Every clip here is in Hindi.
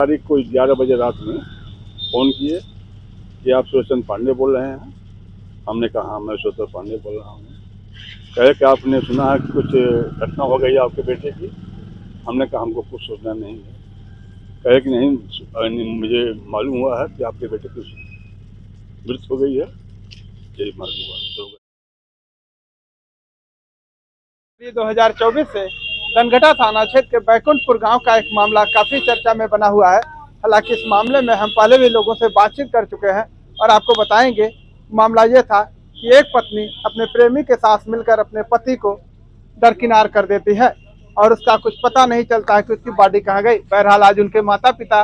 तारीख को 11 बजे रात में फ़ोन किए कि आप सुरेश पांडे बोल रहे हैं। हमने कहा मैं सुरेश पांडे बोल रहा हूँ। कहे कि आपने सुना है कि कुछ घटना हो गई है आपके बेटे की। हमने कहा हमको कुछ सोचना नहीं है। कहे कि नहीं, मुझे मालूम हुआ है कि आपके बेटे की मृत्यु हो गई है, यही मालूम हुआ। 2024 से धनघटा थाना क्षेत्र के बैकुंठपुर गांव का एक मामला काफी चर्चा में बना हुआ है। हालांकि इस मामले में हम पहले भी लोगों से बातचीत कर चुके हैं और आपको बताएंगे। मामला ये था कि एक पत्नी अपने प्रेमी के साथ मिलकर अपने पति को दरकिनार कर देती है और उसका कुछ पता नहीं चलता है कि उसकी बॉडी कहाँ गई। बहरहाल आज उनके माता पिता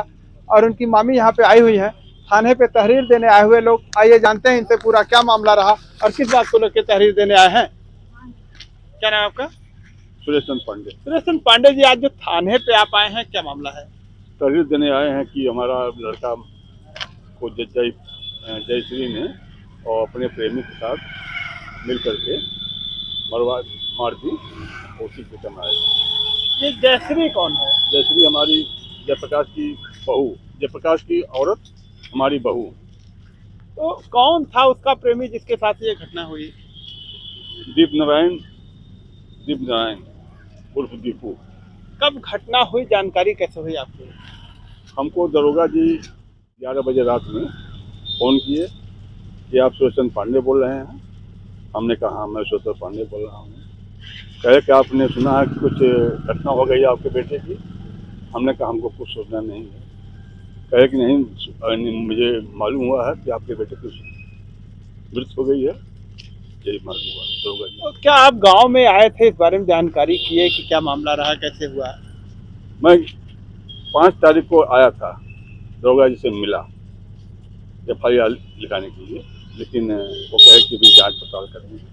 और उनकी मामी यहाँ पे आई हुई है। थाने पे तहरीर देने आए हुए लोग, आइए जानते हैं इनसे पूरा क्या मामला रहा और किस बात को लेकर तहरीर देने आए हैं। क्या नाम है आपका? सुरेश पांडे। सुरेश पांडे जी, आज जो थाने पे आप आए हैं, क्या मामला है? तहरीर देने आए हैं कि हमारा लड़का को जयश्री ने और अपने प्रेमी के साथ मिल करके मार दी, उसी के समय आए। ये जयश्री कौन है? जयश्री हमारी जयप्रकाश की बहू, जयप्रकाश की औरत, हमारी बहू। तो कौन था उसका प्रेमी जिसके साथ ये घटना हुई? दीप नारायण उर्फ दीपू। कब घटना हुई, जानकारी कैसे हुई आपको? हमको दरोगा जी 11 बजे रात में फ़ोन किए कि आप सुरेश पांडे बोल रहे हैं। हमने कहा मैं सुरेश पांडे बोल रहा हूँ। कहे कि आपने सुना है कि कुछ घटना हो गई है आपके बेटे की। हमने कहा हमको कुछ सोचना नहीं है। कहे कि नहीं, मुझे मालूम हुआ है कि आपके बेटे की मृत्यु हो गई है, यही मालूम हुआ दरोगा जी। तो क्या आप गांव में आए थे, इस बारे में जानकारी किए कि क्या मामला रहा, कैसे हुआ? मैं 5 तारीख को आया था, दरोगा जी से मिला FIR लिखाने के लिए, लेकिन वो कहे कि भी जांच पड़ताल करेंगे।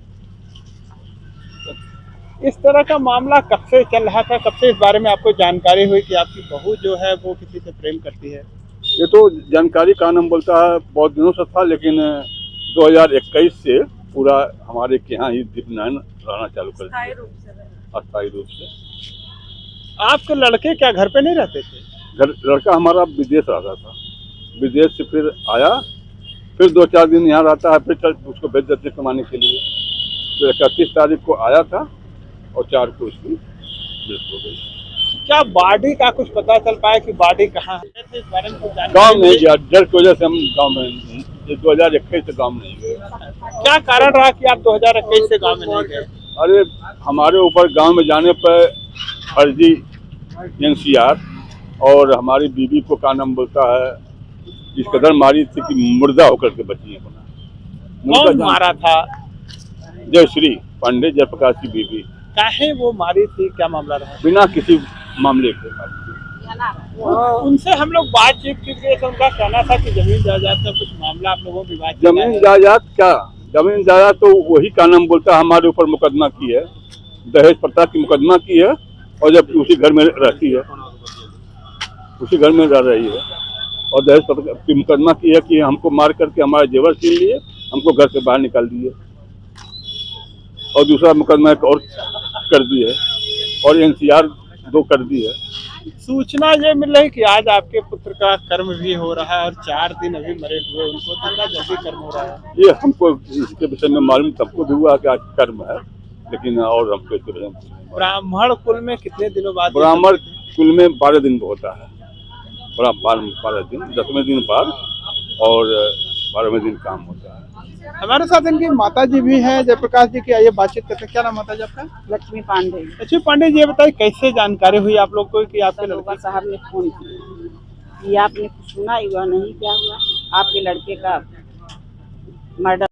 इस तरह का मामला कब से चल रहा था, कब से इस बारे में आपको जानकारी हुई कि आपकी बहू जो है वो किसी से प्रेम करती है? ये तो जानकारी का नाम बोलता है बहुत दिनों से था, लेकिन 2021 से पूरा हमारे के यहाँ ही दीपनारायण रहना चालू कर दिया, अस्थायी रूप से। आपके लड़के क्या घर पे नहीं रहते थे? लड़का हमारा विदेश रहता था, विदेश से फिर आया, फिर 2-4 दिन यहाँ रहता है, फिर उसको भेज देते कमाने के लिए। तो 31 तारीख को आया था और 4 को उसकी मृत्यु हो गई। क्या बॉडी का कुछ पता चल पाया कि बॉडी कहाँ है? इस बारे में कुछ गाँव जानकारी नहीं मिली? गया, डर की वजह से हम गाँव में 2021 से गाँव में नहीं गए। क्या कारण रहा कि आप 2021 से गांव में नहीं गए? अरे हमारे ऊपर गांव में जाने पर फर्जी NCR और हमारी बीवी को क्या नाम बोलता है, इस कदर मारी थी कि मुर्दा होकर के बची है। कौन मारा था? जयश्री पांडे, जयप्रकाश की बीवी। काहे वो मारी थी, क्या मामला रहा? बिना किसी मामले के उनसे हम लोग बातचीत की थी, तो उनका कहना था कि जमीन जायदाद का कुछ मामला आप लोगों में विवाद चला जमीन है। जायदाद क्या, जमीन जायदाद तो वही का नाम बोलता है हमारे ऊपर मुकदमा की है, दहेज प्रथा की मुकदमा की है, और जब उसी घर में रहती है, उसी घर में रह रही है, और दहेज प्रथा की मुकदमा की है कि हमको मार करके हमारे जेवर छीन लिए, हमको घर से बाहर निकाल दिए, और दूसरा मुकदमा एक और कर दी है, और NCR 2 कर दी है। सूचना ये मिल रही कि आज आपके पुत्र का कर्म भी हो रहा है और 4 दिन अभी मरे हुए, उनको कितना जल्दी कर्म हो रहा है? ये हमको इसके विषय में मालूम सबको भी हुआ कि आज कर्म है, लेकिन और हमको इसके विषय में। ब्राह्मण कुल में कितने दिनों बाद? ब्राह्मण कुल में 12 दिन होता है, 12 दिन, 10वें दिन बाद और 12वें दिन काम होता है। हमारे साथ इनकी माता जी भी हैं, जयप्रकाश जी की, आइए बातचीत करते हैं। क्या नाम माता जी आपका? लक्ष्मी पांडे। लक्ष्मी पांडे जी, ये बताइए कैसे जानकारी हुई आप लोग को कि आपके दरोगा लड़के? साहब ने फोन किया कि आपने कुछ सुना हुआ नहीं, क्या हुआ आपके लड़के का मर्डर?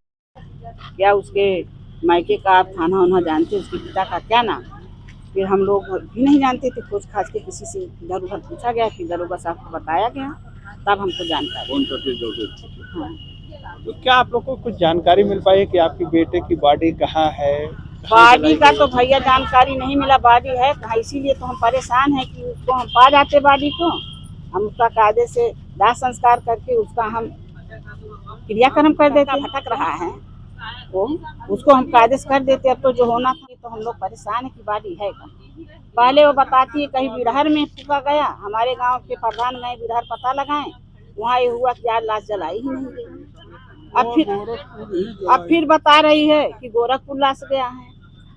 क्या उसके मायके का आप थाना वाना जानते, उसके पिता का क्या नाम? फिर हम लोग भी नहीं जानते थे, खोज खाज के किसी से इधर उधर पूछा गया, फिर दरोगा साहब को बताया गया, तब हमको जानकारी। हाँ, तो क्या आप लोग को कुछ जानकारी मिल पाई कि आपके बेटे की बॉडी कहाँ है? बॉडी का तो भैया जानकारी नहीं मिला, बॉडी है कहाँ, इसीलिए तो हम परेशान हैं कि उसको हम पा जाते बॉडी को, हम उसका कायदे से दाह संस्कार करके उसका हम क्रियाक्रम कर देते। भटक रहा है वो, उसको हम कायदे से कर देते। अब तो जो होना था, तो हम लोग परेशान है कि बॉडी है कहाँ। पहले वो बताती है कहीं बिरहर में फूका गया, हमारे गांव के प्रधान गए बिरहर पता लगाएं, वहाँ ये हुआ कि यार लाश जलाई ही नहीं गई। अब फिर बता रही है कि गोरखपुर लाश गया है।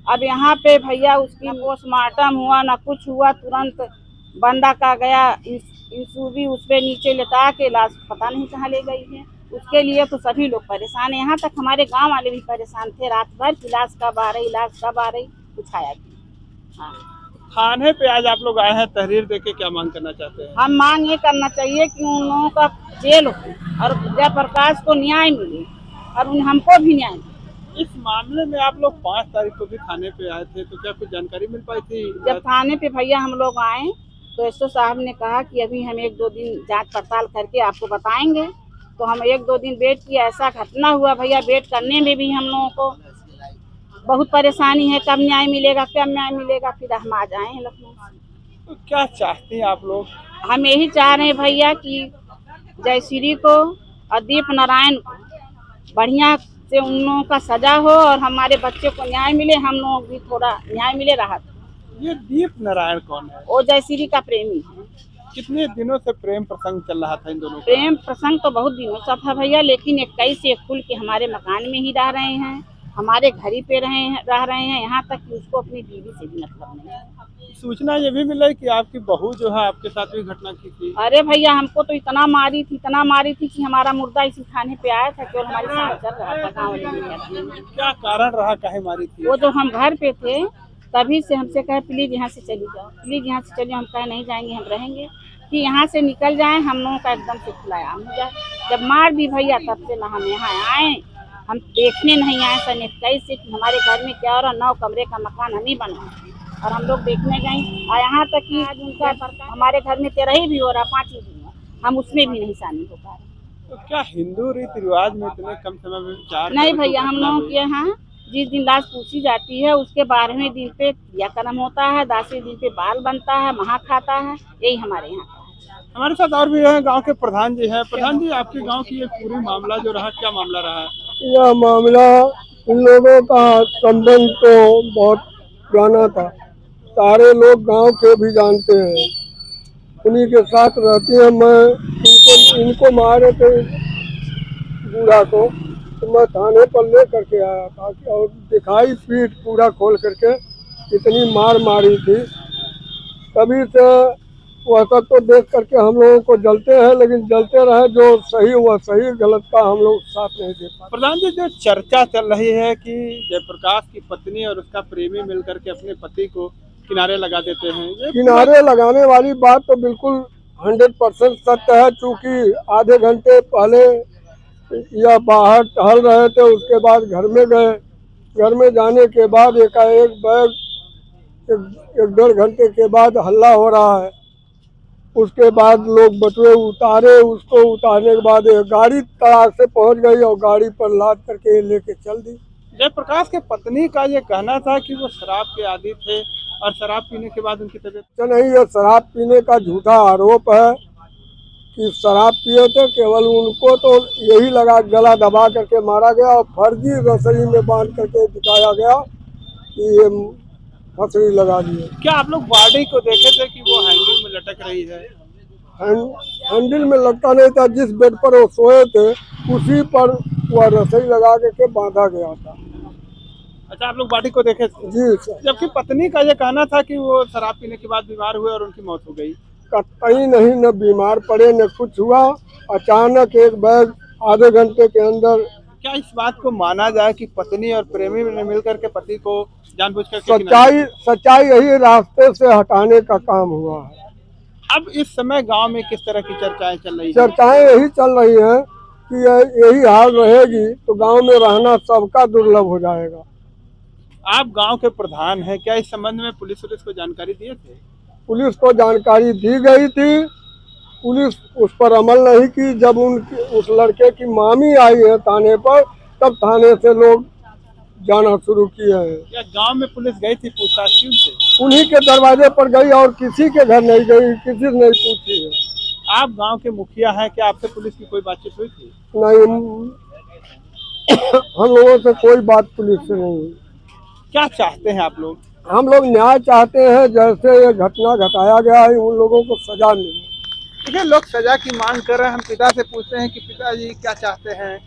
अब यहाँ पे भैया उसकी पोस्टमार्टम हुआ ना कुछ हुआ, तुरंत बंदा का गया इंसूबी उस पे नीचे लेटा के लाश पता नहीं कहाँ ले गई है। उसके लिए तो सभी लोग परेशान है, यहाँ तक हमारे गांव वाले भी परेशान थे रात भर की लाश कब आ रही, लाश कब आ रही, कुछ आया नहीं। हाँ, थाने पे आज आप लोग आए हैं तहरीर देके, क्या मांग करना चाहते हैं? हम मांग ये करना चाहिए कि उन लोगों का जेल हो और जयप्रकाश को न्याय मिले और उन हमको भी न्याय मिले। इस मामले में आप लोग 5 तारीख को भी थाने पे आए थे, तो क्या कुछ जानकारी मिल पाई थी? जब थाने पे भैया हम लोग आए तो एसओ साहब ने कहा कि अभी हम 1-2 दिन जांच पड़ताल करके आपको बताएंगे। तो हम 1-2 दिन वेट किया, ऐसा घटना हुआ भैया, वेट करने में भी हम लोगों को बहुत परेशानी है, कब न्याय मिलेगा कब न्याय मिलेगा। फिर हम आ जाए हैं लखनऊ। तो क्या चाहते हैं आप लोग? हम यही चाह रहे हैं भैया कि जयश्री को और दीप नारायण को बढ़िया से उन लोगों का सजा हो और हमारे बच्चे को न्याय मिले, हम लोग भी थोड़ा न्याय मिले, राहत। ये दीप नारायण कौन है? वो जयश्री का प्रेमी है। कितने दिनों से प्रेम प्रसंग चल रहा था इन दोनों का? प्रेम प्रसंग तो बहुत दिनों से था भैया, लेकिन 21 से खुल के हमारे मकान में ही रह रहे हैं, हमारे घर ही पे रह रहे हैं, यहाँ तक कि उसको अपनी बीवी से भी मतलब नहीं है। सूचना ये भी मिला कि आपकी बहू जो है आपके साथ भी घटना की थी। अरे भैया हमको तो इतना मारी थी कि हमारा मुर्दा इसी थाने पे आया था, केवल हमारे साथ चल रहा था गाँव वाले। क्या कारण रहा, काहे मारी थी? वो जो हम घर पे थे तभी से हमसे कहे प्लीज यहाँ से चली जाओ, प्लीज यहाँ से चलिए। हम कहे नहीं जाएंगे, हम रहेंगे, कि यहाँ से निकल जाएं, हम लोगों का एकदम से खुलायाम हो जाए। जब मार दी भैया तब से ना हम यहाँ आए, हम देखने नहीं आए सन 21 से कि हमारे घर में क्या हो रहा। 9 कमरे का मकान हम ही बनवाए और हम लोग देखने गए, और यहाँ तक कि आज उनका हमारे घर में 13 भी हो रहा, 5 भी हुआ, हम उसमें भी नहीं शामिल हो पा रहे। तो क्या हिंदू रीति रिवाज में इतने कम समय में विचार? नहीं भैया, हम लोगों के यहाँ जिस दिन लाश पूछी जाती है उसके 12वें दिन पे क्रियाक्रम होता है, 10वें दिन पे बाल बनता है, महा खाता है, यही हमारे यहाँ का है। हमारे साथ और भी है गांव के प्रधान जी हैं। प्रधान जी, आपके गांव की ये पूरी मामला जो रहा, क्या मामला रहा है? यह मामला इन लोगों का संबंध तो बहुत पुराना था, सारे लोग गांव के भी जानते हैं, उन्हीं के साथ रहती है। मैं इनको मारे थे बूढ़ा को, तो मैं थाने पर ले करके आया था और दिखाई पीठ पूरा खोल करके इतनी मार मारी थी। तभी से वह सब तो देख करके हम लोगों को जलते हैं, लेकिन जलते रहे, जो सही हुआ सही, गलत का हम लोग साथ नहीं दे पाते। प्रधान जी, जो चर्चा चल रही है कि जयप्रकाश की पत्नी और उसका प्रेमी मिलकर के अपने पति को किनारे लगा देते हैं, ये किनारे लगाने वाली बात तो बिल्कुल 100% सत्य है। चूँकि आधे घंटे पहले या बाहर टहल रहे थे, उसके बाद घर में गए, घर में जाने के बाद एकाएक बैग 1-1.5 घंटे के बाद हल्ला हो रहा है। उसके बाद लोग बटुए उतारे, उसको उतारने के बाद एक गाड़ी तड़ाक से पहुंच गई और गाड़ी पर लाद करके लेके चल दी। जयप्रकाश के पत्नी का ये कहना था कि वो शराब के आदी थे और शराब पीने के बाद उनकी तबीयत नहीं, ये शराब पीने का झूठा आरोप है कि शराब पिए थे। केवल उनको तो यही लगा, गला दबा करके मारा गया और फर्जी रसरी में बांध करके दिखाया गया कि ये फंसरी लगा दिए। क्या आप लोग बॉडी को देखे थे कि वो हैंगिंग में लटक रही है? हैंडल में लटका नहीं था, जिस बेड पर वो सोए थे उसी पर वह रसरी लगा के बांधा गया था। अच्छा, आप लोग बॉडी को देखे थे? जी सर। जबकि पत्नी का ये कहना था कि वो शराब पीने के बाद बीमार हुए और उनकी मौत हो गई। कहीं नहीं, न बीमार पड़े न कुछ हुआ, अचानक एक बैग आधे घंटे के अंदर। क्या इस बात को माना जाए कि पत्नी और प्रेमी ने मिलकर के पति को जानबूझकर सच्चाई यही रास्ते से हटाने का काम हुआ है। अब इस समय गांव में किस तरह की चर्चाएं चल रही हैं? चर्चाएं यही चल रही हैं कि यही हाल रहेगी तो गांव में रहना सबका दुर्लभ हो जाएगा। आप गांव के प्रधान हैं, क्या इस संबंध में पुलिस को जानकारी दिए थे? पुलिस को जानकारी दी गई थी, पुलिस उस पर अमल नहीं की। जब उस लड़के की मामी आई है थाने पर, तब थाने से लोग जाना शुरू किए हैं। क्या गांव में पुलिस गई थी पूछताछ की उनसे? उन्हीं के दरवाजे पर गई और किसी के घर नहीं गई, किसी से नहीं पूछी है। आप गांव के मुखिया हैं, क्या आपसे पुलिस की कोई बातचीत हुई थी? नहीं, हम लोगों से कोई बात पुलिस से नहीं हुई। क्या चाहते हैं आप लोग? हम लोग न्याय चाहते हैं, जैसे ये घटना घटाया गया है उन लोगों को सजा मिले। देखिए, लोग सजा की मांग कर रहे हैं। हम पिता से पूछते हैं कि पिताजी क्या चाहते हैं।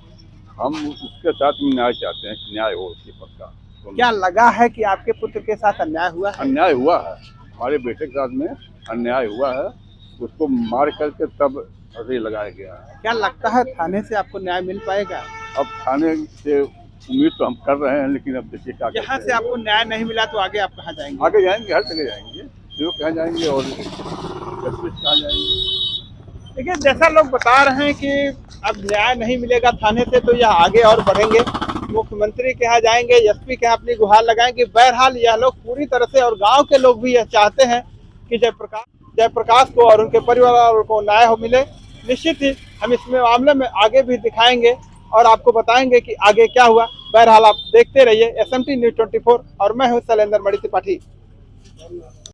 हम उसके साथ में न्याय चाहते हैं कि न्याय हो उसके पक्का। क्या लगा है कि आपके पुत्र के साथ अन्याय हुआ है? अन्याय हुआ है, हमारे बेटे के साथ में अन्याय हुआ है, उसको मार करके तब फांसी लगाया गया है। क्या लगता है थाने से आपको न्याय मिल पाएगा? अब थाने से उम्मीद तो हम कर रहे हैं, लेकिन अब देखिए क्या यहाँ करते से हैं। आपको न्याय नहीं मिला तो आगे आप कहाँ जाएंगे? आगे जाएंगे, हर जगह जाएंगे, जो कहाँ जाएंगे और जस्टिस कहाँ जाएंगे। देखिए, जैसा लोग बता रहे हैं कि अब न्याय नहीं मिलेगा थाने से तो यह आगे और बढ़ेंगे, मुख्यमंत्री के यहाँ जाएंगे, एसपी के यहाँ अपनी गुहार लगाएंगे। बहरहाल यह लोग पूरी तरह से, और गांव के लोग भी यह चाहते हैं कि जयप्रकाश को और उनके परिवार वालों को न्याय हो मिले। निश्चित ही हम इसमें मामले में आगे भी दिखाएंगे और आपको बताएंगे कि आगे क्या हुआ। बहरहाल आप देखते रहिए SMT News 24 और मैं हूँ शैलेंद्र मणि त्रिपाठी।